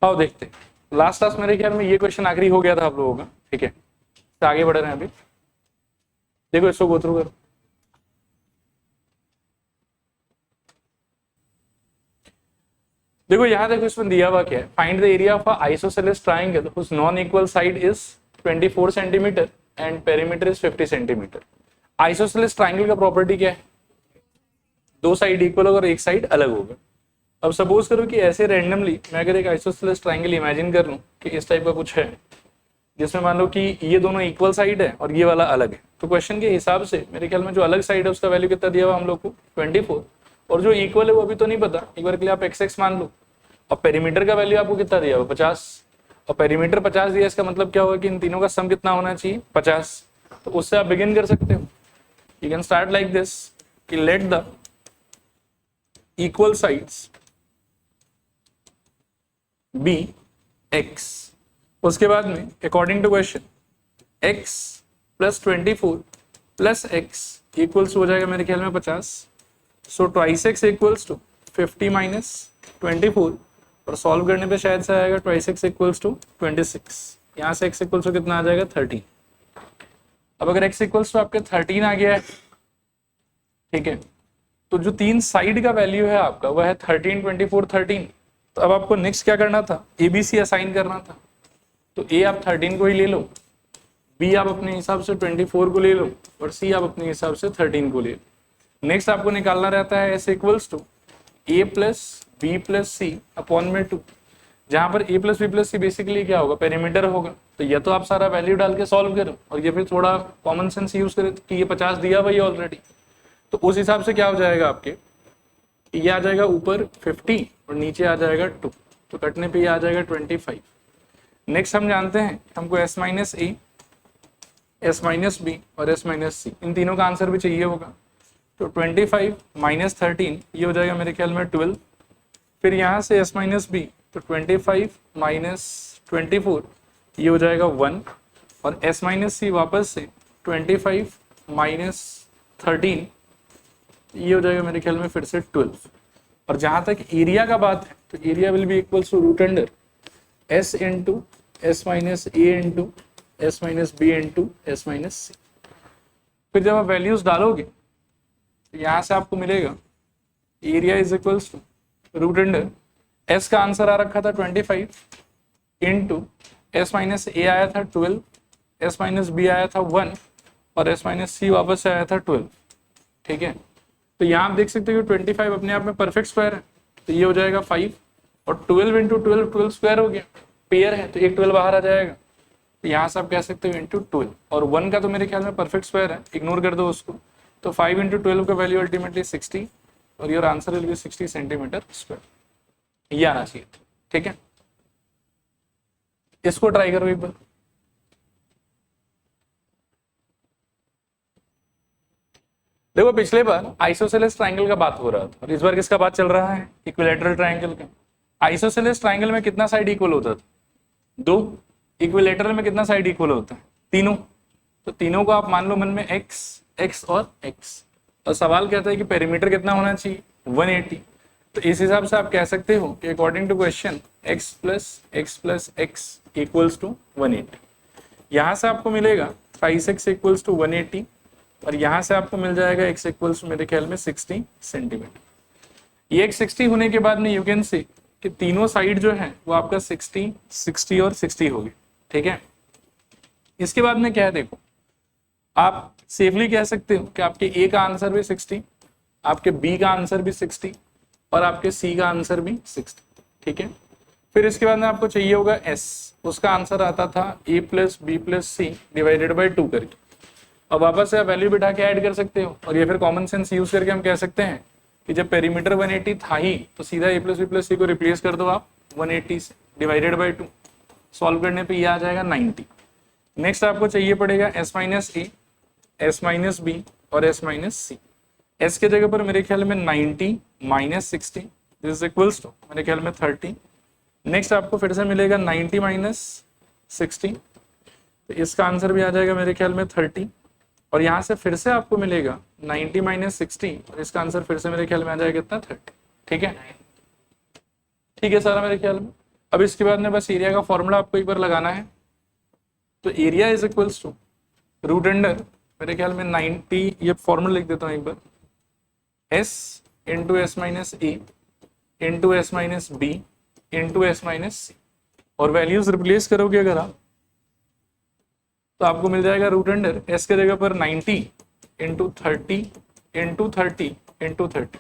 आओ देखते हैं। लास्ट क्लास मेरे ख्याल में ये क्वेश्चन आखिरी हो गया था आप लोगों का, ठीक है, तो आगे बढ़ रहे हैं अभी। देखो इसको गो थ्रू करो। देखो यहाँ देखो इसमें दिया हुआ क्या है, find the area of a isosceles triangle whose non equal side is 24 centimetre and perimeter is 50 centimetre. Isosceles triangle का प्रॉपर्टी क्या है, दो साइड इक्वल होगा और एक साइड अलग होगा। अब सपोज करो कि ऐसे रैंडमली मैं अगर एक आइसोसेलेस ट्रायंगल इमेजिन कर लूं कि इस टाइप का कुछ है, जिसमें मान लो कि ये दोनों इक्वल साइड है और ये वाला अलग है, तो क्वेश्चन के हिसाब से मेरे ख्याल में जो अलग साइड है उसका वैल्यू कितना दिया हुआ हम लोग को 24, और जो इक्वल है वो अभी तो नहीं पता, एक बार के लिए आप x मान लो। और पेरीमीटर का वैल्यू आपको कितना दिया हुआ 50, और पेरीमीटर 50 दिया, इसका मतलब क्या होगा कि इन तीनों का सम कितना होना चाहिए 50। तो उससे आप बिगिन कर सकते हो, you can start like this कि let the equal sides be x, उसके बाद में according to question x plus 24 plus x equals हो जाएगा मेरे ख्याल में 50। So twice x equals to 50 minus 24, और सॉल्व करने पे शायद से आएगा ट्वाइस x इक्वल्स टू 26। यहाँ से x इक्वल्स टू कितना आ जाएगा 13। अब अगर x इक्वल्स टू आपके 13 आ गया है, ठीक है, तो जो तीन साइड का वैल्यू है आपका वह है 13, 24, 13। तो अब आपको नेक्स्ट क्या करना था, ABC असाइन करना था। तो A आप 13 को ही ले लो, B आप अपने हिसाब से 24 को ले लो, और C आप अपने हिसाब से 13 को ले लो। नेक्स्ट आपको निकालना रहता है S equals to A plus B plus C upon में 2, जहां पर A plus B plus C basically क्या होगा, पेरीमीटर होगा। तो ये तो आप सारा वैल्यू डाल के सॉल्व करो, और ये फिर थोड़ा कॉमन सेंस यूज करें कि ये 50 दिया हुआ है ऑलरेडी, तो उस हिसाब से क्या हो जाएगा आपके, ये आ जाएगा ऊपर 50 और नीचे आ जाएगा 2, तो कटने पे ये आ जाएगा 25। नेक्स्ट हम जानते हैं हमको S minus A, S minus B और S माइनस C, इन तीनों का आंसर भी चाहिए होगा। तो 25 माइनस 13 ये हो जाएगा मेरे ख्याल में 12। फिर यहाँ से S माइनस B, तो 25 माइनस 24 ये हो जाएगा 1, और S माइनस C वापस से 25 माइनस 13 ये हो जाएगा मेरे ख्याल में फिर से 12। और जहां तक एरिया का बात है, तो area will be equals to root under S into S minus A into S minus B into S minus C। फिर जब आप वैल्यूज डालोगे तो यहाँ से आपको मिलेगा area is equals to root under S का आंसर आ रखा था 25 इंटू S माइनस A आया था 12, S माइनस B आया था 1, और S माइनस C वापस से आया था 12, ठीक है। तो यहाँ आप देख सकते हो कि 25 अपने आप में परफेक्ट स्क्वायर है, तो ये हो जाएगा 5, और 12 इंटू 12 12 स्क्वायर हो गया, पेयर है तो एक 12 बाहर आ जाएगा, तो यहाँ से आप कह सकते हो इंटू 12, और 1 का तो मेरे ख्याल में परफेक्ट स्क्वायर है, इग्नोर कर दो उसको। तो 5 इंटू 12 का वैल्यू अल्टीमेटली 60, और your answer will be 60 centimetre square, ये आना चाहिए, ठीक है। इसको ट्राई करो एक बार। देखो पिछले बार आइसोसेलेस ट्रायंगल का बात हो रहा था, और इस बार किसका बात चल रहा है, इक्विलैटरल ट्रायंगल का। आइसोसेलेस ट्रायंगल में कितना साइड इक्वल होता था, 2। इक्विलैटरल में कितना साइड इक्वल होता है, 3। तो तीनों को आप मान लो मन में x, x और x, और सवाल कहता है कि पेरीमीटर कितना होना चाहिए 180। तो इस हिसाब से आप कह सकते हो कि according to question x plus x equals to 180। यहाँ से आपको मिलेगा 5x इक्वल्स टू 180, और यहाँ से आपको मिल जाएगा x इक्वल्स टू मेरे ख्याल में 60 सेंटीमीटर। ये 60 होने के बाद में यू कैन सी कि तीनों साइड जो है वो आपका 60, 60 और 60 होगी, ठीक है। इसके बाद में क्या है, देखो आप सेफली कह सकते हो कि आपके A का आंसर भी 60, आपके B का आंसर भी 60, और आपके C का आंसर भी 60, ठीक है। फिर इसके बाद में आपको चाहिए होगा S, उसका आंसर आता था A plus B plus C divided by 2 करके। अब वापस से आप वैल्यू बिठा के ऐड कर सकते हो, और ये फिर कॉमन सेंस यूज करके हम कह सकते हैं कि जब पेरीमीटर 180 था ही, तो सीधा A plus B plus C को रिप्लेस कर दो आप 180 से डिवाइडेड बाई 2, सॉल्व करने पे ये आ जाएगा 90। नेक्स्ट आपको चाहिए पड़ेगा S minus A, S minus B और S माइनस C। S के जगह पर मेरे ख्याल में 90 minus 60 this is equals to मेरे ख्याल में 30। नेक्स्ट आपको फिर से मिलेगा 90 माइनस 60, तो इसका आंसर भी आ जाएगा मेरे ख्याल में 30, और यहाँ से फिर से आपको मिलेगा 90 माइनस 60, और इसका आंसर फिर से मेरे ख्याल में आ जाएगा कितना 30, ठीक है। ठीक है सारा मेरे ख्याल में। अब इसके बाद में बस एरिया का फॉर्मूला आपको एक बार लगाना है। तो area is equals to root under, मेरे ख्याल में 90, ये फॉर्मूला लिख देता हूँ एक बार, S into S minus A into S minus B into S minus C, और वैल्यूज रिप्लेस करोगे अगर आप तो आपको मिल जाएगा रूट अंडर एस के जगह पर 90 इंटू 30 इंटू 30 इंटू 30।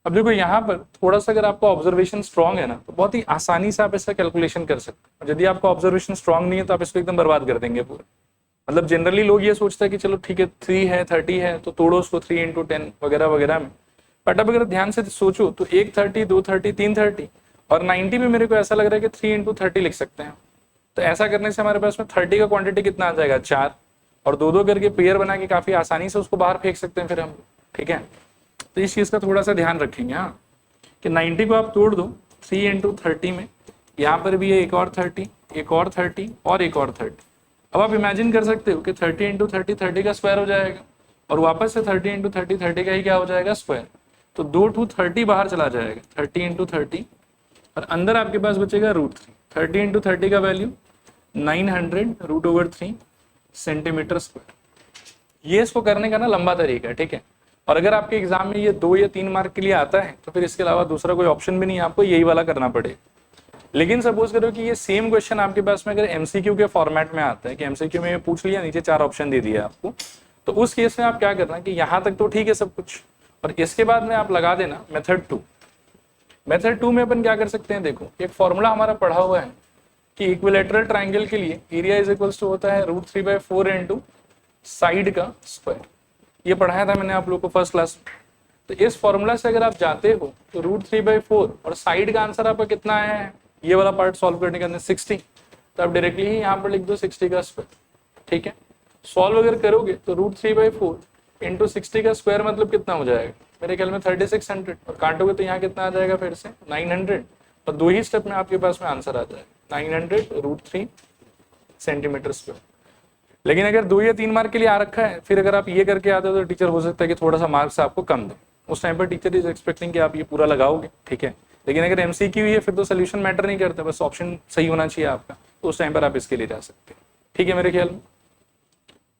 अब देखो यहाँ पर थोड़ा सा अगर आपका ऑब्जर्वेशन स्ट्रांग है ना तो बहुत ही आसानी से आप इसका कैलकुलेशन कर सकते हैं। यदि आपका ऑब्जर्वेशन स्ट्रांग नहीं है तो आप इसको एकदम बर्बाद कर देंगे पूरा। मतलब जनरली लोग ये सोचते हैं कि चलो ठीक है 3 है 30 है तो तोड़ो उसको 3 इंटू 10 वगैरह वगैरह में, बट अब अगर ध्यान से सोचो तो 1 30 2 30 3 30 और 90 में मेरे को ऐसा लग रहा है कि 3 इंटू 30 लिख सकते हैं। तो ऐसा करने से हमारे पास में 30 का क्वांटिटी कितना आ जाएगा 4, और 2-2 करके पेयर बना के काफी आसानी से उसको बाहर फेंक सकते हैं फिर हम। ठीक है, तो इस चीज का थोड़ा सा ध्यान रखेंगे हाँ, कि 90 को आप तोड़ दो 3 इंटू 30 में, यहाँ पर भी है एक और 30, एक और 30 और एक और 30। अब आप इमेजिन कर सकते हो कि 30 इंटू 30 30 का स्क्वायर हो जाएगा, और वापस से 30 इंटू 30 30 का ही क्या हो जाएगा स्क्वायर। तो 2 टू 30 बाहर चला जाएगा, 30 इंटू 30, और अंदर आपके पास बचेगा रूट 3। 30 इंटू 30 का value 900 root over 3 centimetre square. ये इसको करने का ना लंबा तरीका है। ठीक है, और अगर आपके एग्जाम में ये 2 या 3 मार्क के लिए आता है तो फिर इसके अलावा दूसरा कोई ऑप्शन भी नहीं है, आपको यही वाला करना पड़ेगा। लेकिन सपोज करो कि ये सेम क्वेश्चन आपके पास में अगर एमसीक्यू के फॉर्मेट में आता है कि एमसीक्यू में ये पूछ लिया, नीचे 4 ऑप्शन दे दिया आपको, तो उस केस में आप क्या करना कि यहाँ तक तो ठीक है सब कुछ, और इसके बाद में आप लगा देना मेथड 2। मेथड 2 में अपन क्या कर सकते हैं, देखो एक फॉर्मूला हमारा पढ़ा हुआ है कि इक्विलेटरल ट्राइंगल के लिए एरिया इज इक्वल्स टू होता है रूट 3/4 इंटू साइड का स्क्वायर। ये पढ़ाया था मैंने आप लोग को फर्स्ट क्लास में। तो इस फॉर्मूला से अगर आप जाते हो तो रूट 3/4 और साइड का आंसर आपका कितना आया है, ये वाला पार्ट सॉल्व करने के अंदर 60, तो आप डायरेक्टली ही यहाँ पर लिख दो 60 का स्क्वायर। ठीक है, सॉल्व अगर करोगे तो रूट 3/4 इंटू 60 का स्क्वायर मतलब कितना हो जाएगा, मेरे ख्याल में 3600, और काटोगे तो यहाँ कितना आ जाएगा फिर से 900, और 2 ही स्टेप में आपके पास में आंसर आ जाएगा 900 रूट 3 सेंटीमीटर स्क्वायर। लेकिन अगर 2 या 3 मार्क के लिए आ रखा है, फिर अगर आप ये करके आते हो तो टीचर हो सकता है कि थोड़ा सा मार्क्स आपको कम दे। उस टाइम पर टीचर इज एक्सपेक्टिंग कि आप ये पूरा लगाओगे। ठीक है, लेकिन अगर एमसीक्यू है फिर तो सोल्यूशन मैटर नहीं करता, बस ऑप्शन सही होना चाहिए आपका, तो उस टाइम पर आप इसके लिए जा सकते हैं। ठीक है, मेरे ख्याल में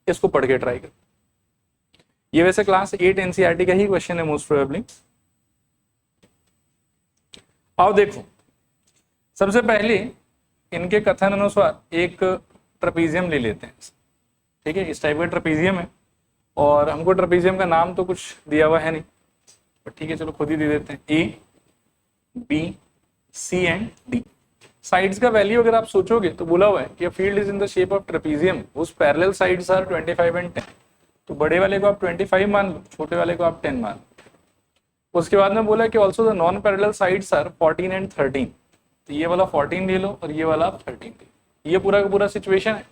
इसको पढ़ के ट्राई कर। ये वैसे क्लास 8 एनसीईआरटी का ही क्वेश्चन है मोस्ट प्रोबेबली। आओ देखो, सबसे पहले इनके कथन अनुसार एक ट्रेपीजियम ले लेते हैं। ठीक है, इस टाइप का ट्रेपीजियम है, और हमको ट्रेपीजियम का नाम तो कुछ दिया हुआ है नहीं, बट ठीक है चलो खुद ही दे देते हैं। A B C and D. Sides का वैल्यू अगर आप सोचोगे तो बोला हुआ है कि field is in the shape of trapezium उस पैरेलल साइड्स आर 25 एंड 10। तो बड़े वाले को आप 25 मान लो, छोटे वाले को आप 10 मान लो। उसके बाद में बोला कि also the non parallel sides are 14 and 13। तो ये वाला 14 ले लो और ये वाला आप 13 ले लो। ये पूरा का पूरा सिचुएशन है,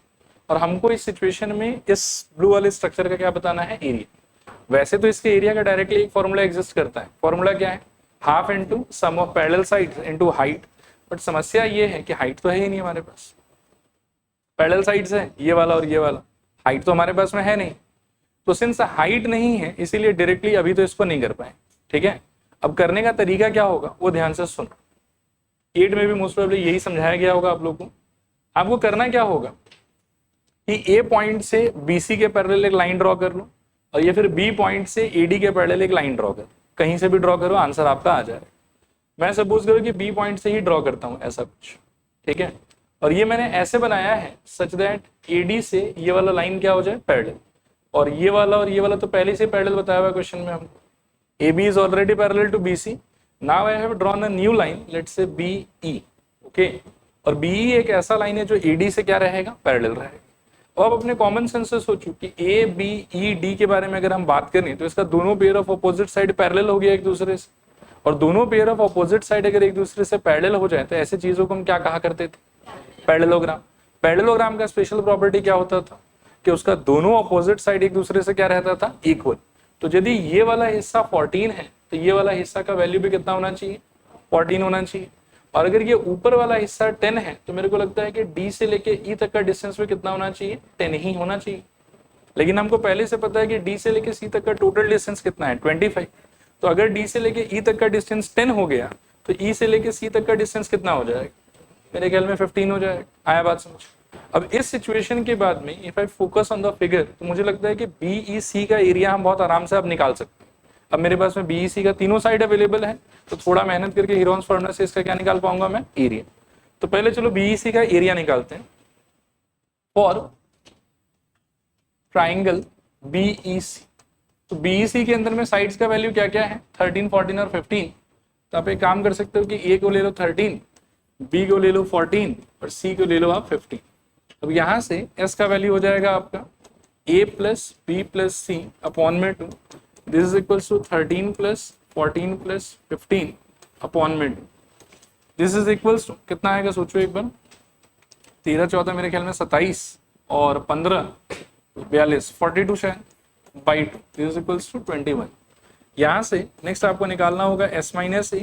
और हमको इस सिचुएशन में इस ब्लू वाले स्ट्रक्चर का क्या बताना है, एरिया। वैसे तो इसके एरिया का डायरेक्टली एक फॉर्मूला एग्जिस्ट करता है। फॉर्मूला क्या है, half into sum of parallel sides into height. But समस्या ये है कि हाइट तो है ही नहीं हमारे पास, पैरेलल साइड्स है ये वाला और ये वाला, हाइट तो हमारे पास में है नहीं। तो सिंस हाइट नहीं है इसीलिए डायरेक्टली अभी तो इसको नहीं कर पाए। ठीक है, अब करने का तरीका क्या होगा वो ध्यान से सुनो। 8 में भी मोस्ट प्रोबेबली यही समझाया गया होगा आप लोग को। आपको करना क्या होगा कि ए पॉइंट से बीसी के पैरेलल एक लाइन ड्रॉ कर लो, और ये फिर बी पॉइंट से एडी के पैरेलल एक लाइन ड्रॉ कर, कहीं से भी ड्रॉ करो आंसर आपका आ जाएगा। मैं सपोज करूँ कि बी पॉइंट से ही ड्रॉ करता हूँ ऐसा कुछ। ठीक है, और ये मैंने ऐसे बनाया है सच दैट एडी से ये वाला लाइन क्या हो जाए पैरेलल, और ये वाला तो पहले से पैरेलल बताया हुआ क्वेश्चन में हमको। AB is already parallel to BC. Now I have drawn a new line, let's say BE. Okay, और BE एक ऐसा लाइन है जो AD से क्या रहेगा, पैरेलल रहेगा। अब अपने कॉमन सेंस से सोचो कि ABED के बारे में अगर हम बात करें तो इसका दोनों pair of opposite side parallel हो गया एक दूसरे से, और दोनों पेयर ऑफ अपोजिट साइड अगर एक दूसरे से पैरेलल हो जाए तो ऐसे चीजों को हम क्या कहा करते थे, पैरेललोग्राम। पैरेललोग्राम का स्पेशल प्रॉपर्टी क्या होता था कि उसका दोनों अपोजिट साइड एक दूसरे से क्या रहता था, इक्वल। तो यदि ये वाला हिस्सा 14 है तो ये वाला हिस्सा का वैल्यू भी कितना होना चाहिए, 14 होना चाहिए। और अगर ये ऊपर वाला हिस्सा 10 है तो मेरे को लगता है कि D से लेके E तक का डिस्टेंस भी कितना होना चाहिए, 10 ही होना चाहिए। लेकिन हमको पहले से पता है कि D से लेके C तक का टोटल डिस्टेंस कितना है, 25। तो अगर D से लेके E तक का डिस्टेंस 10 हो गया तो E से लेके C तक का डिस्टेंस कितना हो जाएगा, मेरे ख्याल में 15 हो जाएगा। आया बात समझ? अब इस सिचुएशन के बाद में if I focus on the figure तो मुझे लगता है कि BEC का एरिया हम बहुत आराम से अब निकाल सकते हैं। अब मेरे पास में BEC का तीनों साइड अवेलेबल है, तो थोड़ा मेहनत करके हीरोन्स फर्नेस से इसका क्या निकाल पाऊंगा मैं? एरिया। तो पहले चलो BEC का एरिया निकालते हैं फॉर ट्राइंगल BEC। तो BEC के अंदर में साइड्स का वैल्यू क्या क्या है? 13, 14 और 15। तो आप एक काम कर सकते हो कि A को ले लो 13, B को ले लो 14 और C को ले लो आप 15। अब यहां से S का वैल्यू हो जाएगा आपका A plus B plus C upon में 2। This is equals to 13 plus 14 plus 15 upon में 2। दिस इज इक्वल्स टू कितना आएगा सोचो एक बार? 13 14 मेरे ख्याल में 27 और 15 42, 42 शायद by 2। This is equals to 21। यहाँ से नेक्स्ट आपको निकालना होगा S minus A,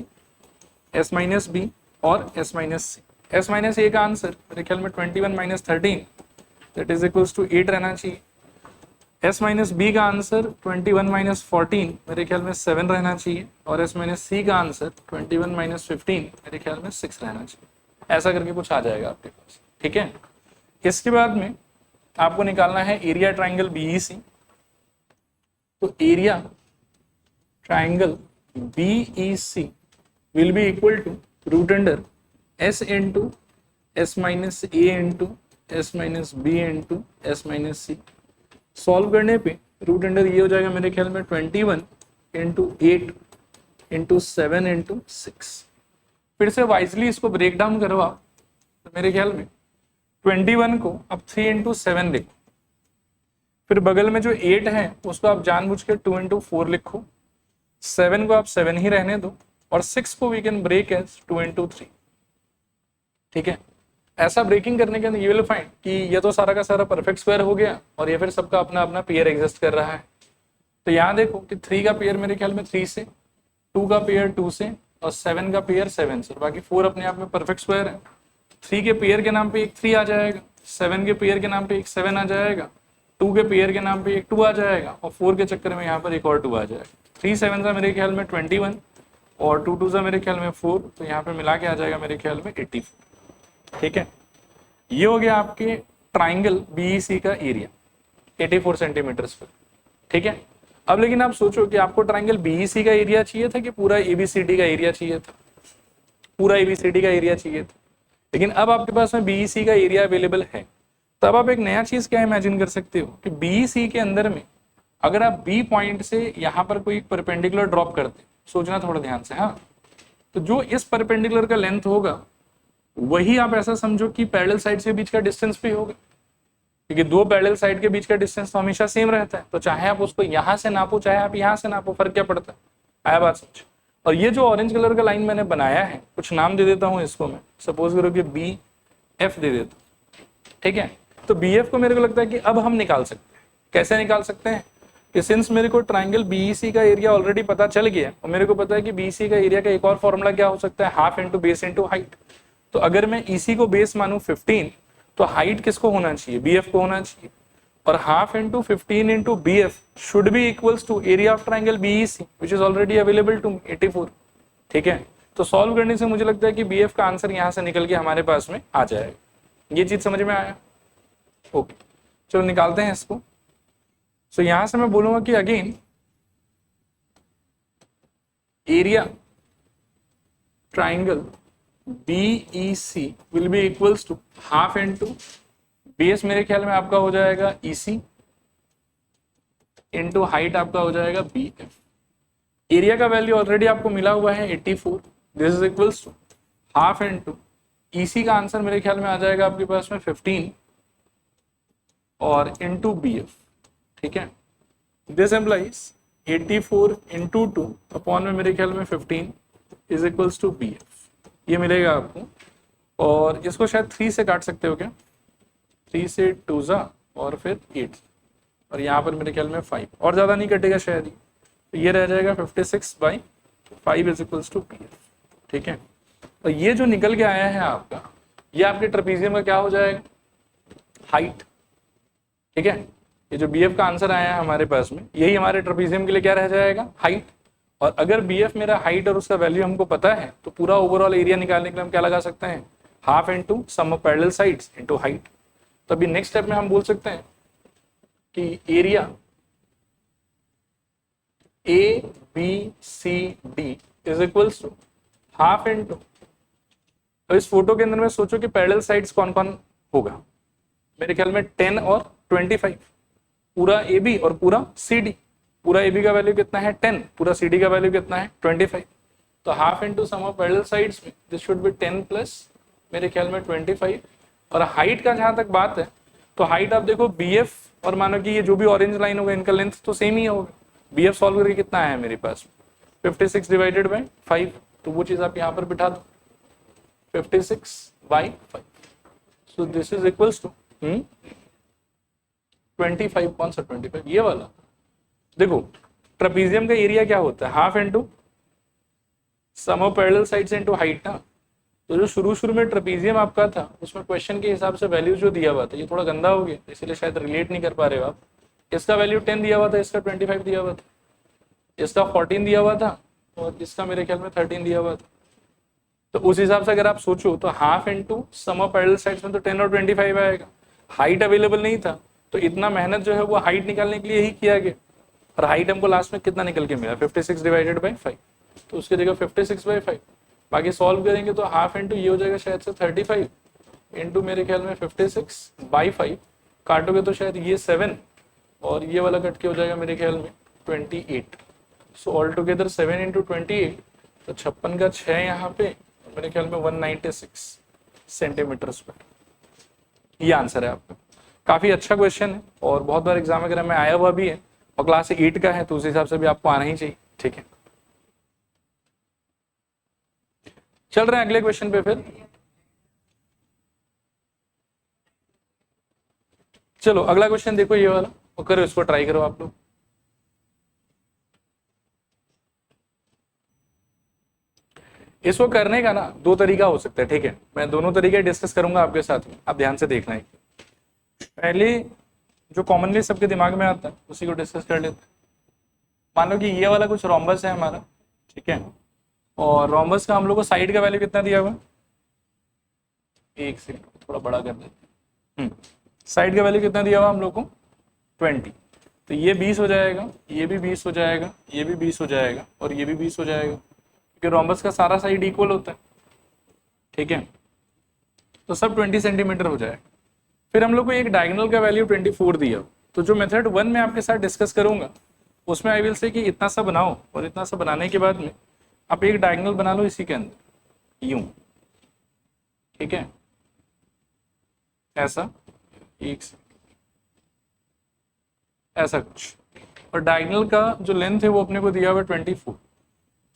S minus B और S minus C। S minus A का आंसर मेरे ख्याल में 21 minus 13 that is equals to 8 रहना चाहिए। S माइनस B का आंसर 21 माइनस 14 मेरे ख्याल में 7 रहना चाहिए और S माइनस C का आंसर 21 माइनस 15 मेरे ख्याल में 6 रहना चाहिए। ऐसा करके कुछ आ जाएगा आपके पास, ठीक है। इसके बाद में आपको निकालना है एरिया ट्राइंगल BEC। तो area triangle BEC will be equal to root under S into S minus A into S minus B into S minus C। Solve करने पे रूट अंडर ये हो जाएगा मेरे ख्याल में 21 इंटू 8 इंटू 7 इंटू 6। फिर से वाइजली इसको ब्रेक डाउन करवा तो मेरे ख्याल में 21 को अब 3 इंटू 7 लिखो, फिर बगल में जो 8 है उसको आप जानबूझ के 2 इंटू 4 लिखो, 7 को आप 7 ही रहने दो और 6 को we can break as 2 into 3, ठीक है। ऐसा ब्रेकिंग करने के अंदर यू विल फाइंड कि ये तो सारा का सारा परफेक्ट स्क्वायर हो गया और ये फिर सबका अपना अपना पेयर एग्जिस्ट कर रहा है। तो यहाँ देखो कि 3 का पेयर मेरे ख्याल में 3 से, 2 का पेयर 2 से और 7 का पेयर 7 से, बाकी 4 अपने आप में परफेक्ट स्क्वायर है। 3 के पेयर के नाम पे एक 3 आ जाएगा, 7 के पेयर के नाम पे एक 7 आ जाएगा, 2 के पेयर के नाम पे एक 2 आ जाएगा और 4 के चक्कर में यहाँ पर एक और 2 आ जाएगा। 3 7 सा मेरे ख्याल में 21 और 2 2 सा मेरे ख्याल में 4, तो यहाँ पे मिला के आ जाएगा मेरे ख्याल में 84, ठीक है। ये हो गया आपके ट्राइंगल BEC का एरिया 84 सेंटीमीटर स्क्वायर, ठीक है। अब लेकिन आप सोचो कि आपको ट्राइंगल BEC का एरिया चाहिए था कि पूरा ABCD का एरिया चाहिए था? पूरा ABCD का एरिया चाहिए था। लेकिन अब आपके पास में BEC का एरिया अवेलेबल है, तब आप एक नया चीज क्या इमेजिन कर सकते हो कि BEC के अंदर में अगर आप B पॉइंट से यहाँ पर कोई परपेंडिकुलर ड्रॉप करते, सोचना थोड़ा ध्यान से, हाँ, तो जो इस परपेंडिकुलर का लेंथ होगा वही आप ऐसा समझो कि पैरेलल साइड के बीच का डिस्टेंस भी होगा, क्योंकि दो पैरेलल साइड के बीच का डिस्टेंस तो हमेशा सेम रहता है। तो चाहे आप उसको यहाँ से नापो चाहे आप यहाँ से नापो, फर्क क्या पड़ता है? आया बात समझ? और ये जो ऑरेंज कलर का लाइन मैंने बनाया है, कुछ नाम दे देता हूँ इसको मैं, सपोज करो कि BF दे देता हूँ, ठीक है। तो BF को मेरे को लगता है कि अब हम निकाल सकते हैं। कैसे निकाल सकते हैं? कि सिंस मेरे को ट्राइंगल BEC का एरिया ऑलरेडी पता चल गया और मेरे को पता है कि BEC का एरिया का एक और फॉर्मूला क्या हो सकता है, half into base into height. तो अगर मैं EC को बेस मानूं 15, तो हाइट किसको होना चाहिए? BF को होना चाहिए। और half into 15 into BF should be equals to area of triangle BEC which is already available to 84, ठीक है। तो सॉल्व करने से मुझे लगता है कि BF का आंसर यहां से निकल के हमारे पास में आ जाएगा। ये चीज समझ में आया? ओके, चलो निकालते हैं इसको। सो यहां से मैं बोलूंगा कि again area triangle BEC will be equals to half into base मेरे ख्याल में आपका हो जाएगा EC इंटू हाइट आपका हो जाएगा BF। एरिया का वैल्यू ऑलरेडी आपको मिला हुआ है 84, this is equals to half into EC का आंसर मेरे ख्याल में आ जाएगा आपके पास में 15 और इंटू BF, ठीक है। दिस एम्प्लाइज 84 इंटू 2 अपॉन में मेरे ख्याल में 15 इज इक्वल्स टू BF, ये मिलेगा आपको। और इसको शायद 3 से काट सकते हो क्या? 3 से 2 जा और फिर 8 और यहाँ पर मेरे ख्याल में 5 और ज़्यादा नहीं कटेगा शायद ही, तो ये रह जाएगा 56/5 इज इक्वल्स टू BF, ठीक है। और ये जो निकल के आया है आपका, ये आपके ट्रेपीजियम का क्या हो जाएगा? हाइट, ठीक है। ये जो BF का आंसर आया है हमारे पास में, यही हमारे ट्रेपीजियम के लिए क्या रह जाएगा? हाइट। और अगर BF मेरा हाइट और उसका वैल्यू हमको पता है, तो पूरा ओवरऑल एरिया निकालने के लिए हम क्या लगा सकते हैं? Half into sum of parallel sides into height. तो अभी नेक्स्ट स्टेप में हम बोल सकते हैं कि area A B C D is equals to half into, तो इस फोटो के अंदर में सोचो कि पैरेलल साइड्स कौन कौन होगा, मेरे ख्याल में 10 और 25, पूरा ए बी और पूरा सी डी। पूरा ए बी का वैल्यू कितना है 10, पूरा सी डी का वैल्यू कितना है 25। तो half into sum of parallel sides में दिस शुड बी 10 प्लस मेरे ख्याल में 25। और हाइट का जहां तक बात है तो हाइट आप देखो बी एफ और मानो कि ये जो भी ऑरेंज लाइन होगा इनका लेंथ तो सेम ही होगा। बी एफ सॉल्व करके कितना आया मेरे पास 56 डिवाइडेड बाई 5, तो वो चीज आप यहाँ पर बिठा दो 56/5। So this is equals to 25, कौन सा 25, ये वाला। देखो ट्रेपीजियम का एरिया क्या होता है, half into sum of parallel sides into height ना। तो जो शुरू में ट्रेपीजियम आपका था उसमें क्वेश्चन के हिसाब से वैल्यू जो दिया हुआ था ये थोड़ा गंदा हो गया, इसलिए शायद रिलेट नहीं कर पा रहे हो आप। इसका वैल्यू 10 दिया हुआ था, इसका 25 दिया हुआ था, इसका 14 दिया हुआ था और इसका मेरे ख्याल में 13 दिया हुआ था। तो उस हिसाब से अगर आप सोचो तो half into sum of parallel sides में तो 10 और 25 आएगा। हाइट अवेलेबल नहीं था तो इतना मेहनत जो है वो हाइट निकालने के लिए ही किया गया, और हाइट हमको लास्ट में कितना निकल के मिला 56 डिवाइडेड बाई 5, तो उसकी जगह 56/5। बाकी सॉल्व करेंगे तो हाफ इंटू ये हो जाएगा शायद से 35 इंटू मेरे ख्याल में 56/5, काटोगे तो शायद ये 7 और ये वाला कट के हो जाएगा मेरे ख्याल में 28। सो ऑल टुगेदर 7 इंटू 28, तो 56 का 6 यहाँ पे मेरे ख्याल में 196 सेंटीमीटर स्क्वायर। ये आंसर है आपका। काफी अच्छा क्वेश्चन है और बहुत बार एग्जाम वगैरह में आया हुआ भी है, और क्लास 8 का है तो उस हिसाब से भी आपको आना ही चाहिए। ठीक है, चल रहे हैं अगले क्वेश्चन पे फिर। चलो अगला क्वेश्चन देखो ये वाला, और करो इसको ट्राई करो आप लोग। इसको करने का ना दो तरीका हो सकता है, ठीक है, मैं दोनों तरीके डिस्कस करूंगा आपके साथ में, आप ध्यान से देखना है। पहले जो कॉमनली सबके दिमाग में आता है उसी को डिस्कस कर लेते हैं। मान लो कि ये वाला कुछ रोम्बस है हमारा, ठीक है, और रोम्बस का हम लोग को साइड का वैल्यू कितना दिया हुआ, एक सेकंड थोड़ा बड़ा कर देते हैं। साइड का वैल्यू कितना दिया हुआ हम लोग को 20, तो ये 20 हो जाएगा, ये भी 20 हो जाएगा, ये भी 20 हो जाएगा और ये भी 20 हो जाएगा, क्योंकि रोम्बस का सारा साइड इक्वल होता है। ठीक है, तो सब 20 सेंटीमीटर हो जाएगा। फिर हम लोग को एक डायगोनल का वैल्यू 24 दिया, तो जो मेथड 1 में आपके साथ डिस्कस करूंगा उसमें आई विल से कि इतना सा बनाओ और इतना सा बनाने के बाद में आप एक डायगोनल बना लो इसी के अंदर यूं, ठीक है, ऐसा एक ऐसा कुछ, और डायगोनल का जो लेंथ है वो अपने को दिया हुआ 24।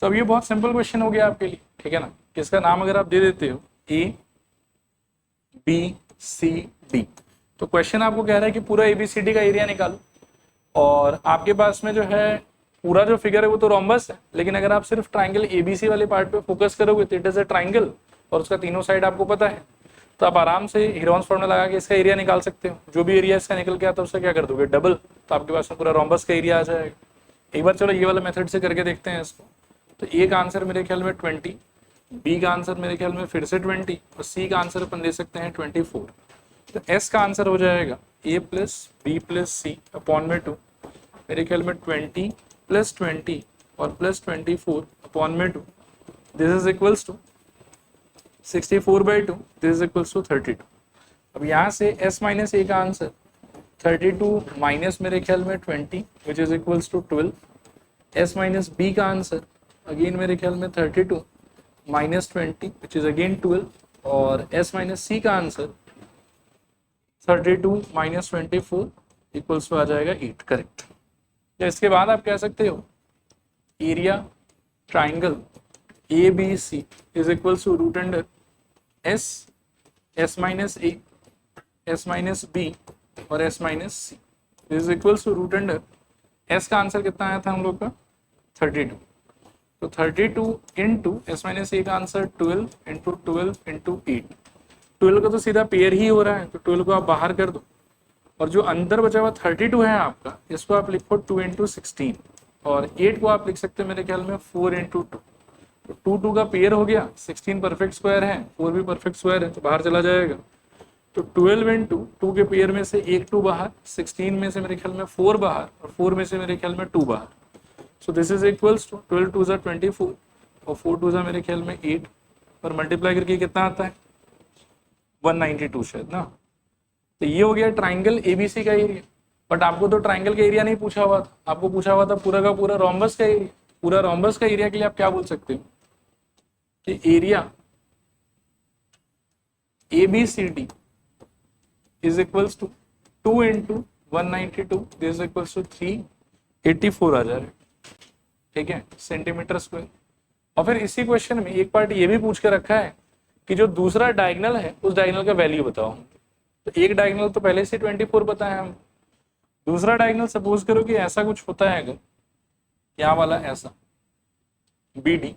तो अब ये बहुत सिंपल क्वेश्चन हो गया आपके लिए, ठीक है ना, किसका नाम अगर आप दे देते हो ए बी सी डी, तो क्वेश्चन आपको कह रहा है कि पूरा ABCD का एरिया निकालो, और आपके पास में जो है पूरा जो फिगर है वो तो रोम्बस है, लेकिन अगर आप सिर्फ ट्राइंगल ABC वाले पार्ट पे फोकस करोगे तो इट इज अ ट्राइंगल और उसका तीनों साइड आपको पता है, तो आप आराम से हीरोन्स फॉर्मूला लगा के इसका एरिया निकाल सकते हो। जो भी एरिया इसका निकल के आता है उसका क्या कर दोगे डबल, तो आपके पास में पूरा रोम्बस का एरिया आ जाएगा। एक बार चलो ये वाला मेथड से करके देखते हैं इसको। तो ए का आंसर मेरे ख्याल में 20, बी का आंसर मेरे ख्याल में फिर से 20 और सी का आंसर अपन दे सकते हैं 24। तो एस का आंसर हो जाएगा a plus B plus C upon में 2, मेरे ख्याल में 20 प्लस 20 और प्लस 24 अपॉन में 2, this is equals to 64/2, this is equals to 32। अब यहाँ से s माइनस ए का आंसर 32 माइनस मेरे ख्याल में 20 which is equals to 12, s minus B का आंसर अगेन मेरे ख्याल में 32 माइनस 20 विच इज अगेन 12, और s माइनस सी का आंसर 32 माइनस 24 इक्वल्स टू आ जाएगा 8, करेक्ट। तो इसके बाद आप कह सकते हो area triangle ABC is equals to root under s minus A, s minus B और s minus C is equals to root under s का आंसर कितना आया था हम लोग का 32, तो 32 इंटू s माइनस ए का आंसर 12 इंटू 12 इंटू 8, 12 का तो सीधा पेयर ही हो रहा है तो 12 को आप बाहर कर दो, और जो अंदर बचा हुआ 32 है आपका इसको आप लिखो 2 इंटू 16, और 8 को आप लिख सकते हैं मेरे ख्याल में 4 इंटू 2, तो 2 2 का पेयर हो गया, 16 परफेक्ट स्क्वायर है, 4 भी परफेक्ट स्क्वायर है तो बाहर चला जाएगा। तो 12 इंटू 2 के पेयर में से एक 2 बाहर, 16 में से मेरे ख्याल में 4 बाहर और 4 में से मेरे ख्याल में 2 बाहर। So this is equals to 12 2 ज़ा 24 और 4 2 ज़ा मेरे ख्याल में 8 और मल्टीप्लाई करके कितना आता है 192 शायद ना। तो ये हो गया ट्राइंगल एबीसी का एरिया। बट आपको तो ट्राइंगल का एरिया नहीं पूछा हुआ था, आपको पूछा हुआ था पूरा का पूरा रोम्बस का एरिया। पूरा रोम्बस का एरिया के लिए आप क्या बोल सकते हो कि area ABCD is equals to 2 into 192 this is equals to 384 आ जा रहा है, ठीक है, सेंटीमीटर स्क्वायर। और फिर इसी क्वेश्चन में एक पार्ट ये भी पूछ के रखा है कि जो दूसरा डायगोनल है उस डायगोनल का वैल्यू बताओ। तो एक डायगोनल तो पहले से 24 बताया हम, दूसरा डायगोनल सपोज करो कि ऐसा कुछ होता है, अगर क्या वाला ऐसा BD,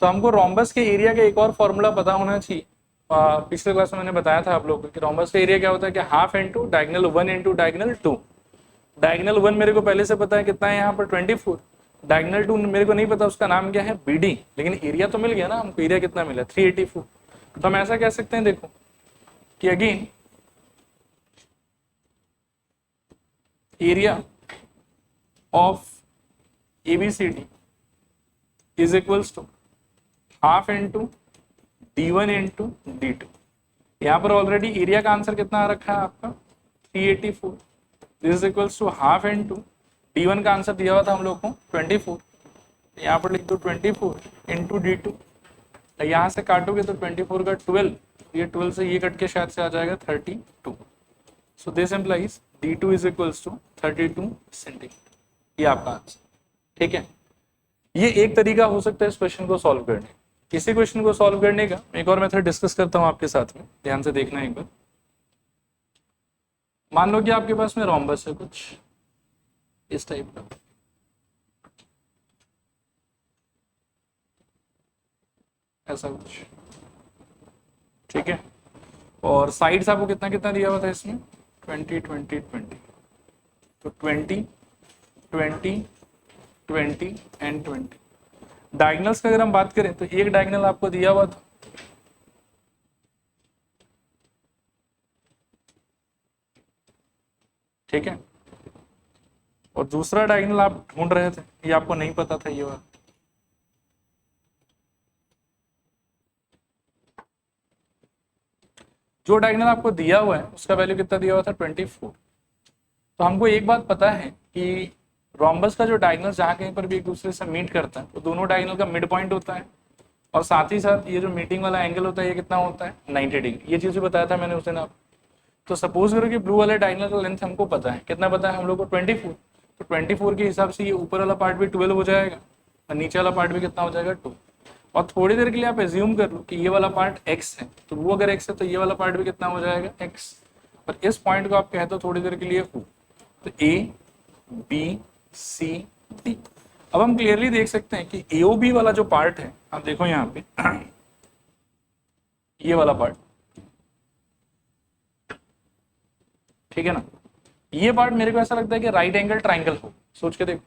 तो हमको रोम्बस के एरिया का एक और फॉर्मूला पता होना चाहिए। पिछले क्लास में मैंने बताया था आप लोगों को कि रोम्बस का एरिया क्या होता है कि half into diagonal 1 into diagonal 2। Diagonal 1 मेरे को पहले से पता है कितना है यहाँ पर 24, डायगोनल 2 मेरे को नहीं पता उसका नाम क्या है BD, लेकिन एरिया तो मिल गया ना हमको, एरिया कितना मिला 384। तो हम ऐसा कह सकते हैं देखो कि again area of ABCD is equals to half into D1 into D2। यहाँ पर ऑलरेडी एरिया का आंसर कितना आ रखा है आपका 384, this is equals to half into D1 का आंसर दिया हुआ था हम लोग को 24, यहाँ पर लिख दो 24 इंटू D2, यहाँ से काटोगे तो 24 का 12, ये 12 से ये कट के शायद से आ जाएगा 32। So this implies D2 is equals to 32 centimetre, ये आपका आंसर, ठीक है। ये एक तरीका हो सकता है इस क्वेश्चन को सॉल्व करने का। इसी क्वेश्चन को सॉल्व करने का एक और मेथड डिस्कस करता हूं आपके साथ में, ध्यान से देखना एक बार। मान लो कि आपके पास में रोम्बस है कुछ इस टाइप का, ऐसा कुछ, ठीक है, और साइड्स आपको कितना कितना दिया हुआ था इसमें 20 20 20, तो 20 20 20 एंड 20। डायगोनल्स का अगर हम बात करें तो एक डायगोनल आपको दिया हुआ था, ठीक है, और दूसरा डायगोनल आप ढूंढ रहे थे, ये आपको नहीं पता था ये बात। जो डायगोनल आपको दिया हुआ है उसका वैल्यू कितना दिया हुआ था 24। तो हमको एक बात पता है कि रोम्बस का जो डायगोनल जहाँ कहीं पर भी एक दूसरे से मीट करता है तो दोनों डायगोनल का मिड पॉइंट होता है, और साथ ही साथ ये जो मीटिंग वाला एंगल होता है ये कितना होता है 90 डिग्री। ये चीज़ बताया था मैंने उस दिन आप। तो सपोज करो कि ब्लू वाले डायगोनल का लेंथ हमको पता है, कितना पता है हम लोग को 24, तो 24 के हिसाब से ये ऊपर वाला पार्ट भी 12 हो जाएगा और नीचे वाला पार्ट भी कितना हो जाएगा 2। और थोड़ी देर के लिए आप एज्यूम कर लो कि ये वाला पार्ट x है, तो वो अगर x है तो ये वाला पार्ट भी कितना हो जाएगा x, और इस पॉइंट को आप कहते हो थोड़ी देर के लिए O। तो A B C D। अब हम क्लियरली देख सकते हैं कि AOB वाला जो पार्ट है, आप देखो यहाँ पे ये वाला पार्ट, ठीक है ना, ये पार्ट मेरे को ऐसा लगता है कि राइट एंगल ट्राइंगल हो, सोच के देखो,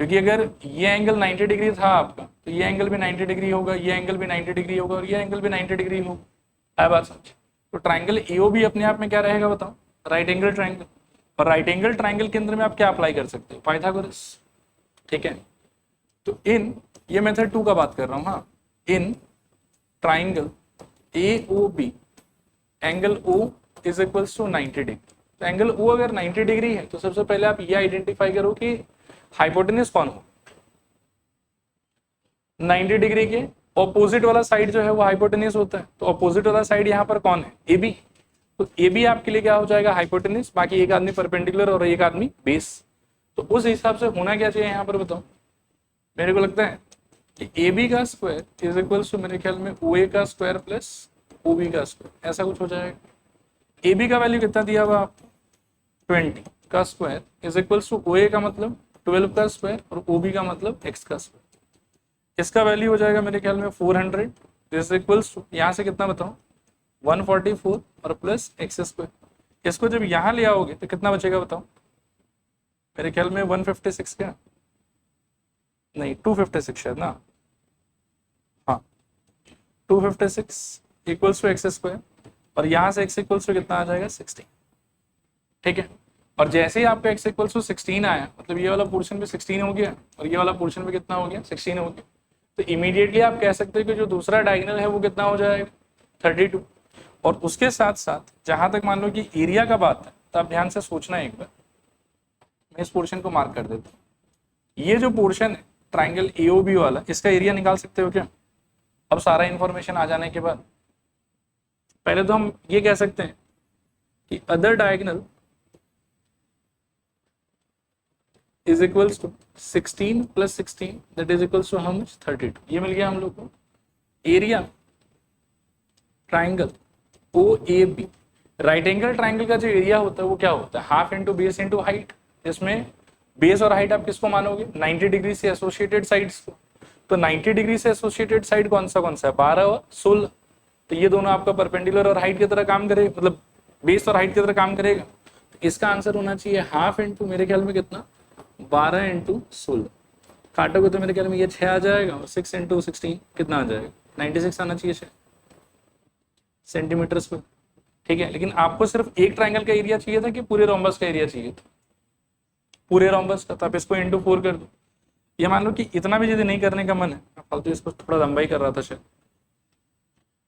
क्योंकि अगर ये एंगल 90 डिग्री था आपका तो ये एंगल भी 90 डिग्री होगा, ये एंगल भी 90 डिग्री होगा और ये एंगल भी 90 डिग्री होगा। बात समझ। तो ट्राइंगल AOB अपने आप में क्या रहेगा बताओ, राइट एंगल ट्राइंगल। और राइट एंगल ट्राइंगल के अंदर में आप क्या अप्लाई कर सकते हो, पाइथागोरस, ठीक है। तो इन ये मेथड 2 का बात कर रहा हूं, हाँ, in triangle AOB angle O is equals to 90 degree. तो एंगल O अगर 90 डिग्री है तो सबसे पहले आप ये आइडेंटिफाई करो कि हाइपोटेनस कौन हो, 90 डिग्री के ऑपोजिट वाला साइड जो है वो हाइपोटेनस होता है। तो ऑपोजिट वाला साइड यहाँ पर कौन है, AB। तो AB आपके लिए क्या हो जाएगा हाइपोटेनस, बाकी एक आदमी परपेंडिकुलर और एक आदमी बेस। तो उस हिसाब से होना क्या चाहिए यहाँ पर बताओ, मेरे को लगता है कि AB का स्क्वायर इज इक्वल्स टू मेरे ख्याल में OA का स्क्वायर प्लस OB का स्क्वायर, ऐसा कुछ हो जाएगा। AB का वैल्यू कितना दिया हुआ आपको 20 का square is equals to OA का मतलब 12 का स्क्वायर और OB का मतलब x का स्क्वायर। इसका वैल्यू हो जाएगा मेरे ख्याल में 400, दिस इक्वल्स टू यहाँ से कितना बताओ 144 और प्लस एक्स स्क्वायर। इसको जब यहाँ ले आओगे तो कितना बचेगा बताओ, मेरे ख्याल में 156 क्या नहीं 256 शायद ना, 256 इक्वल्स टू एक्स स्क्वायर, और यहाँ से x इक्वल्स टू कितना आ जाएगा 16, ठीक है। और जैसे ही आपका x इक्वल्स टू 16 आया, मतलब ये वाला पोर्शन भी 16 हो गया और ये वाला पोर्शन भी कितना हो गया 16 हो गया, तो इमीडिएटली आप कह सकते हो कि जो दूसरा डायगोनल है वो कितना हो जाएगा 32। और उसके साथ साथ जहां तक मान लो कि एरिया का बात है, तो आप ध्यान से सोचना एक बार, मैं इस पोर्शन को मार्क कर देता हूँ। ये जो पोर्शन है ट्राइंगल एओबी वाला, इसका एरिया निकाल सकते हो क्या? अब सारा इंफॉर्मेशन आ जाने के बाद पहले तो हम ये कह सकते हैं कि other diagonal is equals to 16 plus 16 that is equals to how much 32। ये मिल गया हम लोग को area triangle O A B. Right angle triangle का जो एरिया होता है वो क्या होता है? Half into base into height, जिसमें बेस और हाइट आप किसको मानोगे? 90 डिग्री से एसोसिएटेड साइड्स को। तो 90 डिग्री से एसोसिएटेड साइड कौन सा है? 12 और 16। तो ये दोनों आपका परपेंडिकुलर और हाइट की तरह काम करेगा, मतलब बेस और हाइट की तरह काम करेगा। तो इसका आंसर होना चाहिए हाफ इंटू, मेरे ख्याल में कितना, 12 इंटू 16। काटोगे तो मेरे ख्याल में ये 6 आ जाएगा, और 6 इंटू 16 कितना आ जाएगा? 96 आना चाहिए सेंटीमीटर स्क्वायर, ठीक है। लेकिन आपको सिर्फ एक ट्राइंगल का एरिया चाहिए था कि पूरे रोम्बस का एरिया चाहिए था? पूरे रोम्बस का। तो आप इसको इंटू 4 कर दो। ये मान लो कि इतना भी यदि नहीं करने का मन है, फालतू इसको थोड़ा लंबाई कर रहा था शायद,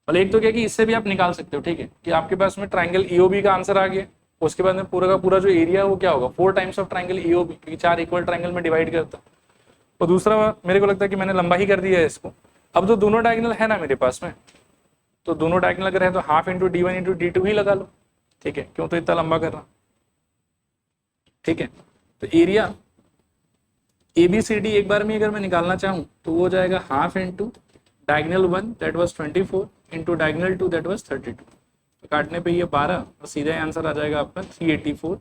और एक तो क्या कि इससे भी आप निकाल सकते हो, ठीक है, कि आपके पास में ट्राइंगल ईओबी का आंसर आ गया। उसके बाद में पूरा का पूरा जो एरिया है वो क्या होगा? 4 टाइम्स ऑफ ट्राइंगल ईओबी, क्योंकि 4 इक्वल ट्राइंगल में डिवाइड करता। और दूसरा मेरे को लगता है कि मैंने लंबा ही कर दिया है इसको। अब तो दोनों डायगोनल है ना मेरे पास में, तो दोनों डायगोनल अगर है तो half into D1 into D2 ही लगा लो, ठीक है, क्यों तो इतना लंबा कर रहा, ठीक है। तो एरिया ABCD एक बार में अगर मैं निकालना चाहूँ तो वो हो जाएगा half into diagonal 1 that was 24 into diagonal 2 that was 32। तो काटने पे ये 12 और सीधा आंसर आ जाएगा आपका 384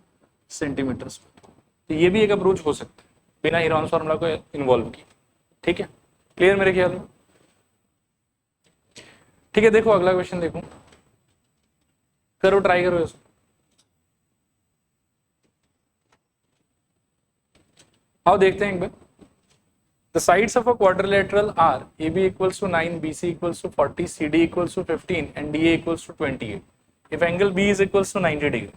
सेंटीमीटर स्क्वायर। तो ये भी एक अप्रोच हो सकता है बिना हीरोन्स फार्मूला को इन्वॉल्व किए, ठीक है। क्लियर मेरे ख्याल में? ठीक है, देखो अगला क्वेश्चन देखो, करो, ट्राई करो इसको। आओ देखते हैं एक बार। The sides of a quadrilateral are AB equals to 9, BC equals to 40, CD equals to 15 and DA equals to 28 if angle B is equals to 90 degree।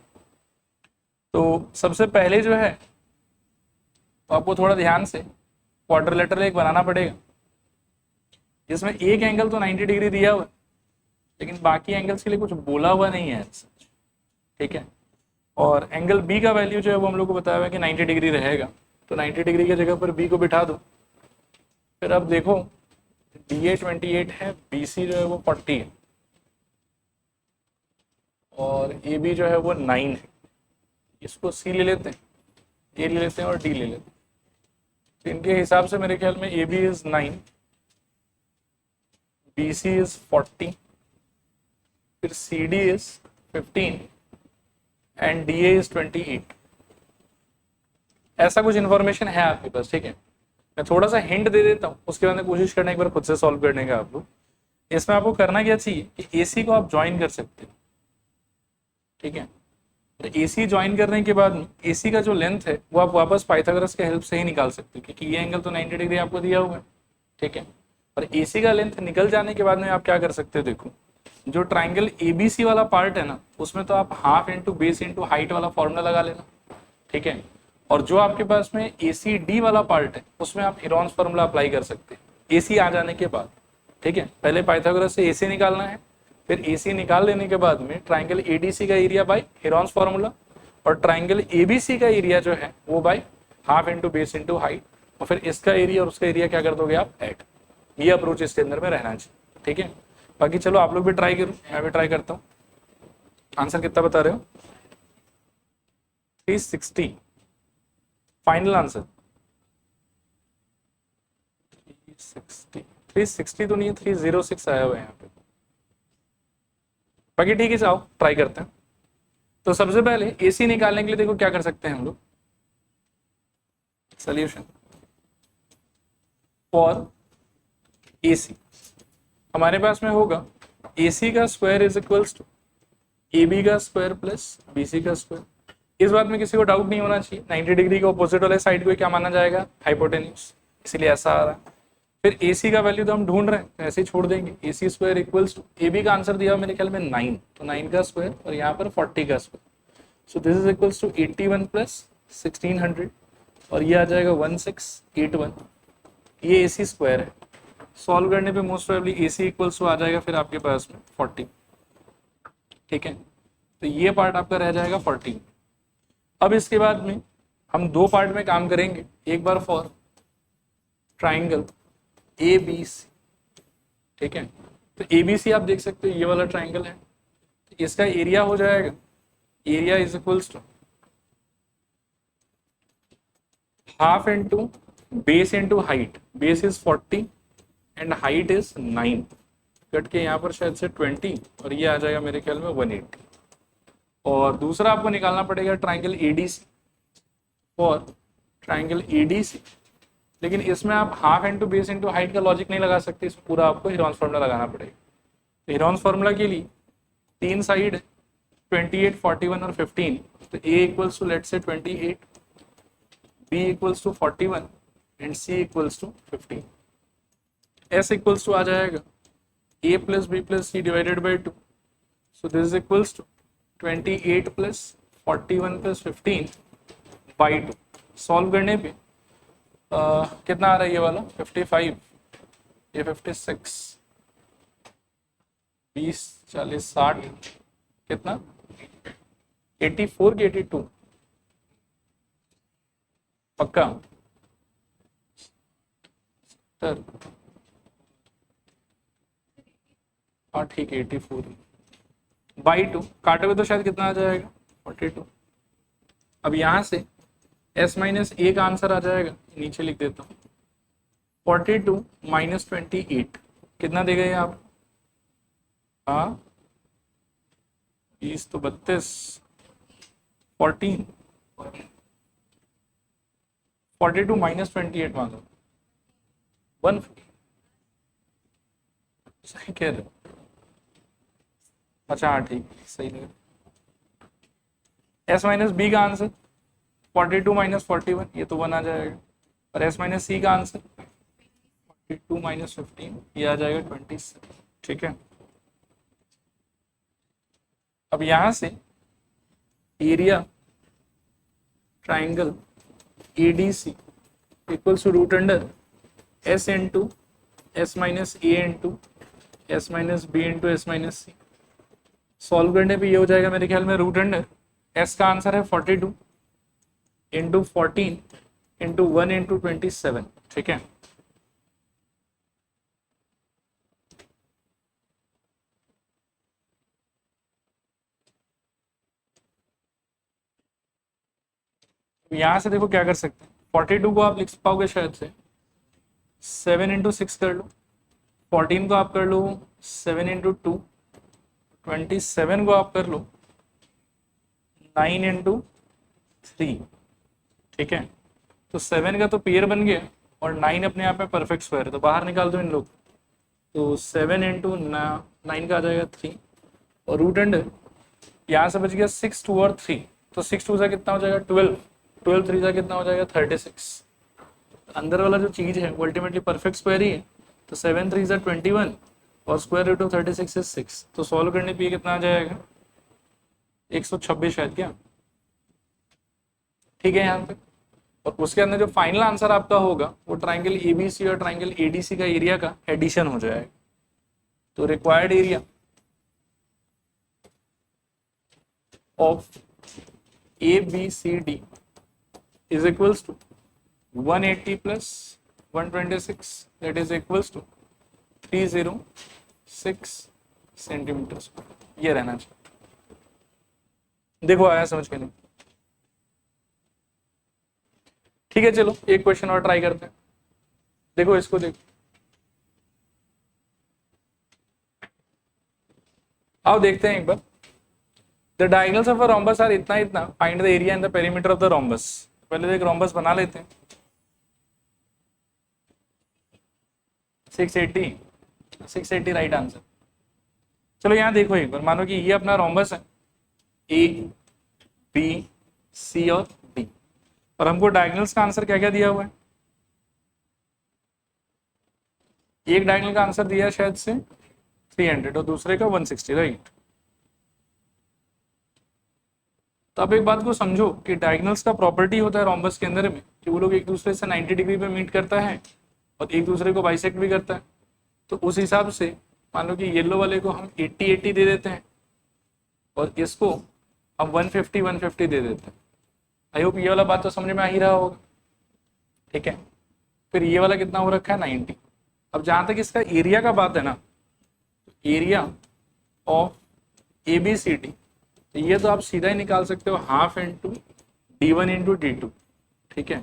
तो सबसे पहले जो है तो आपको थोड़ा ध्यान से क्वाड्रिलेटरल एक बनाना पड़ेगा, जिसमें एक एंगल तो 90 डिग्री दिया हुआ है लेकिन बाकी एंगल्स के लिए कुछ बोला हुआ नहीं है, ठीक है। और एंगल बी का वैल्यू जो है वो हम लोग को बताया हुआ है कि 90 डिग्री रहेगा, तो 90 डिग्री की जगह पर बी को बिठा दो। फिर अब देखो DA 28 है, BC जो है वो 40 है और AB जो है वो 9 है। इसको C ले लेते हैं, A ले लेते हैं और D ले लेते हैं। तो इनके हिसाब से मेरे ख्याल में AB इज 9, BC इज 40, फिर CD is 15 and DA is 28। ऐसा कुछ इंफॉर्मेशन है आपके पास, ठीक है। मैं थोड़ा सा हिंट दे देता हूँ, उसके बाद में कोशिश करना एक बार खुद से सॉल्व करने का। आप लोग इसमें आपको करना क्या चाहिए कि AC को आप ज्वाइन कर सकते हो, ठीक है। तो AC ज्वाइन करने के बाद में AC का जो लेंथ है वो आप वापस पाइथागोरस के हेल्प से ही निकाल सकते हो, क्योंकि ये एंगल तो 90 डिग्री आपको दिया हुआ है, ठीक है। और AC का लेंथ निकल जाने के बाद में आप क्या कर सकते हो, देखो जो ट्राइंगल ABC वाला पार्ट है ना, उसमें तो आप half into base into height वाला फॉर्मूला लगा लेना, ठीक है। और जो आपके पास में ACD वाला पार्ट है उसमें आप हीरोन्स फार्मूला अप्लाई कर सकते हैं AC आ जाने के बाद, ठीक है। पहले पाइथागोरस से AC निकालना है, फिर AC निकाल लेने के बाद में ट्राइंगल ADC का एरिया बाय हीरोन्स फार्मूला, और ट्राइंगल ABC का एरिया जो है वो by half into base into height, और फिर इसका एरिया और उसका एरिया क्या कर दोगे आप, ऐड। ये अप्रोच इसके अंदर में रहना चाहिए, ठीक है। बाकी चलो आप लोग भी ट्राई करो, मैं भी ट्राई करता हूँ। आंसर कितना बता रहे हो? 360 फाइनल आंसर। 360 तो नहीं है, 306 आया हुआ है यहाँ पे। बाकी ठीक है, जाओ ट्राई करते हैं। तो सबसे पहले AC निकालने के लिए देखो क्या कर सकते हैं हम लोग, सोल्यूशन फॉर AC हमारे पास में होगा AC का square is equals to AB का स्क्वायर प्लस BC का स्क्वायर। इस बात में किसी को डाउट नहीं होना चाहिए, 90 डिग्री के ऑपोजिट वाले साइड को क्या माना जाएगा, हाइपोटेन्यूज, इसीलिए ऐसा आ रहा है। फिर ए सी का वैल्यू तो हम ढूंढ रहे हैं, तो ऐसे ही छोड़ देंगे। A C square equals to, A B का आंसर दिया मेरे ख्याल में 9, तो 9 का स्क्वायर और यहाँ पर 40 का square, so this is equals to 81 plus 1600 और ये आ जाएगा 1681, ये ए सी स्क्वायर है। सॉल्व करने पे most probably A C equals to आ जाएगा फिर आपके पास में 40, ठीक है। तो ये पार्ट आपका रह जाएगा 40। अब इसके बाद में हम दो पार्ट में काम करेंगे, एक बार for triangle A B C, ठीक है। तो ए बी सी आप देख सकते हो ये वाला ट्राइंगल है, तो इसका एरिया हो जाएगा, area is equals to half into base into height, base is 40 and height is 9, cut के यहाँ पर शायद से 20 और ये आ जाएगा मेरे ख्याल में 180। और दूसरा आपको निकालना पड़ेगा triangle ADC, for triangle ADC, लेकिन इसमें आप half into base into height का लॉजिक नहीं लगा सकते, इसमें पूरा आपको हीरोन्स फार्मूला लगाना पड़ेगा। तो हीरोन्स फार्मूला के लिए तीन साइड है 28, 41 और 15, तो ए equals to let's say 28, B equals to 41 and C equals to 15। S equals to आ जाएगा a plus B plus C divided by 2, so this is equals to 28 plus 41 plus 15 by 2। Solve करने पे कितना आ रहा है ये वाला 55, ये 56, 20, 40, 60, कितना 84 की 82, पक्का सर? हाँ ठीक है 84 बाई 2, काटे हुए तो शायद कितना आ जाएगा 42। अब यहाँ से s माइनस ए का आंसर आ जाएगा, नीचे लिख देता हूँ 42 माइनस 28 कितना देगा ये आप? हाँ 20 तो 32, 14, 42 माइनस 28 मांगो 150, सही कह रहे हो? अच्छा हाँ ठीक सही लग रहा। एस माइनस बी का आंसर 42 माइनस 41, ये तो 1 आ जाएगा, और एस माइनस सी का आंसर 42 माइनस 15, ये आ जाएगा 27, ठीक है। अब यहां से area triangle ADC equals to root under S into S minus A into S minus B into S minus C. Solve करने पे ये हो जाएगा मेरे ख्याल में रूट अंडर एस का आंसर है 42 इंटू 14 इंटू 1 इंटू 27, ठीक है। यहां से देखो क्या कर सकते हैं, 42 को आप लिख पाओगे शायद से 7 इंटू 6 कर लो, 14 को आप कर लो 7 इंटू 2, 27 को आप कर लो 9 इंटू 3, ठीक है। तो 7 का तो पेयर बन गया और 9 अपने आप में परफेक्ट स्क्वायर है, तो बाहर निकाल दो इन लोग, तो 7 इंटू 9 का आ जाएगा 3 और रूट अंडर यहाँ से बच गया 6, 2 और 3, तो 6 2 से कितना हो जाएगा 12, 12 3 से कितना हो जाएगा 36। अंदर वाला जो चीज है वो अल्टीमेटली परफेक्ट स्क्वायर ही है, तो 7 3 से 21 और स्क्वायर रूट ऑफ 36 इज 6, तो सॉल्व करने पे कितना आ जाएगा 126 शायद, क्या ठीक है यहाँ तक। और उसके अंदर जो फाइनल आंसर आपका होगा वो ट्राइंगल एबीसी और ट्राइंगल एडीसी का एरिया का एडिशन हो जाएगा। तो required area of ABCD is equals to 180 plus 126, that is equals to 306 centimetre square, ये रहना चाहिए। देखो आया समझ के नहीं? ठीक है चलो एक क्वेश्चन और ट्राई करते हैं, देखो इसको देखो, आओ देखते हैं एक बार। The diagonals of a rhombus are इतना इतना, find the area and the perimeter of the rhombus। पहले तो एक rhombus बना लेते हैं, 680 राइट आंसर। चलो यहाँ देखो एक बार, मानो कि ये अपना rhombus है A, B, C और D, और हमको diagonals का आंसर क्या क्या दिया हुआ है, एक डायगोनल का आंसर दिया शायद से 300 और दूसरे का 160, राइट। तो अब एक बात को समझो कि डायगोनल्स का प्रॉपर्टी होता है रोम्बस के अंदर में कि वो लोग एक दूसरे से 90 डिग्री पे मीट करता है और एक दूसरे को बाइसेक्ट भी करता है। तो उस हिसाब से मान लो कि येलो वाले को हम 80-80 दे देते हैं और इसको हम 150-150 दे देते हैं। आई होप ये वाला बात तो समझ में आ ही रहा होगा, ठीक है। फिर ये वाला कितना हो रखा है 90। अब जहां तक इसका एरिया का बात है ना, एरिया ऑफ ABCD, तो ये तो आप सीधा ही निकाल सकते हो half into D1 into D2, ठीक है।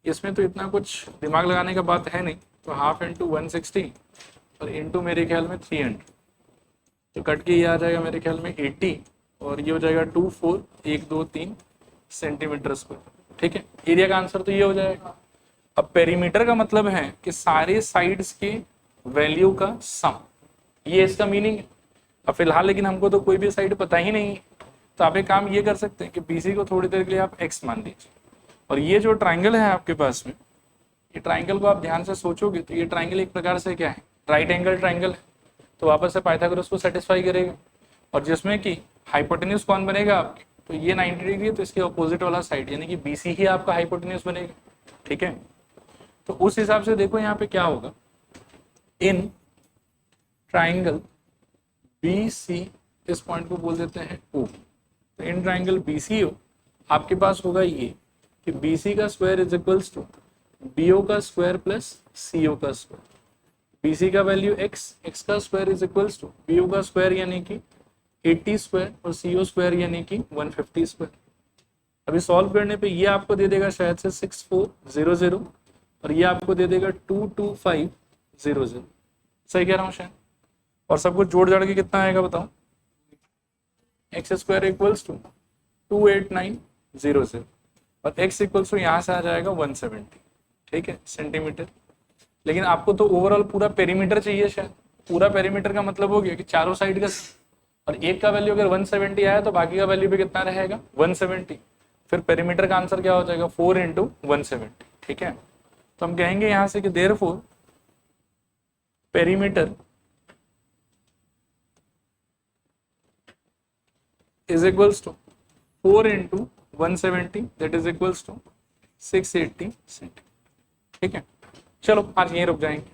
इसमें तो इतना कुछ दिमाग लगाने का बात है नहीं, तो हाफ इंटू 160 और इंटू मेरे ख्याल में 300, तो कट के ये आ जाएगा मेरे ख्याल में 80 और ये हो जाएगा 24,123 सेंटीमीटर स्क्वायर, ठीक है। एरिया का आंसर तो ये हो जाएगा। अब पेरीमीटर का मतलब है कि सारे साइड्स के वैल्यू का सम, ये इसका मीनिंग है। अब फिलहाल लेकिन हमको तो कोई भी साइड पता ही नहीं है, तो आप एक काम ये कर सकते हैं कि BC को थोड़ी देर के लिए आप x मान लीजिए और ये जो ट्राइंगल है आपके पास में, ये ट्राइंगल को आप ध्यान से सोचोगे तो ये ट्राइंगल एक प्रकार से क्या है, राइट एंगल ट्राइंगल है, तो वापस से पाइथागोरस को सेटिस्फाई करेगा। और जिसमें कि हाइपोटेन्यूज कौन बनेगा आपकी, तो ये 90 डिग्री, तो इसके अपोजिट वाला साइड यानी कि BC ही आपका हाइपोटेन्यूज बनेगा, ठीक है। तो उस हिसाब से देखो यहाँ पे क्या होगा, इन ट्राइंगल BC, इस पॉइंट को बोल देते हैं O, तो इन ट्राइंगल BCO आपके पास होगा ये कि BC का square is equals to BO का स्क्वायर प्लस CO का स्क्वायर। BC का वैल्यू x का square is equals to BO का स्क्वायर यानी कि 80 स्क्वायर और CO स्क्वायर यानी कि 150 स्क्वायर। अभी सॉल्व करने पे ये आपको दे देगा शायद से 6400 और ये आपको दे देगा 22500। सही कह रहा हूँ शायद? और सब कुछ जोड़ जाड़ के कितना आएगा बताओ, x स्क्वायर इक्वल्स टू 28900 और x इक्वल्स टू यहाँ से आ जाएगा 170, ठीक है, सेंटीमीटर। लेकिन आपको तो ओवरऑल पूरा पेरीमीटर चाहिए शायद। पूरा पेरीमीटर का मतलब हो गया कि चारों साइड का, और एक का वैल्यू अगर 170 आया तो बाकी का वैल्यू भी कितना रहेगा 170। फिर पेरीमीटर का आंसर क्या हो जाएगा 4 इंटू 170, ठीक है। तो हम कहेंगे यहां से कि therefore perimeter is equals to 4 into 170 that is equals to 680 centimetre, ठीक है। चलो आज यहीं रुक जाएंगे।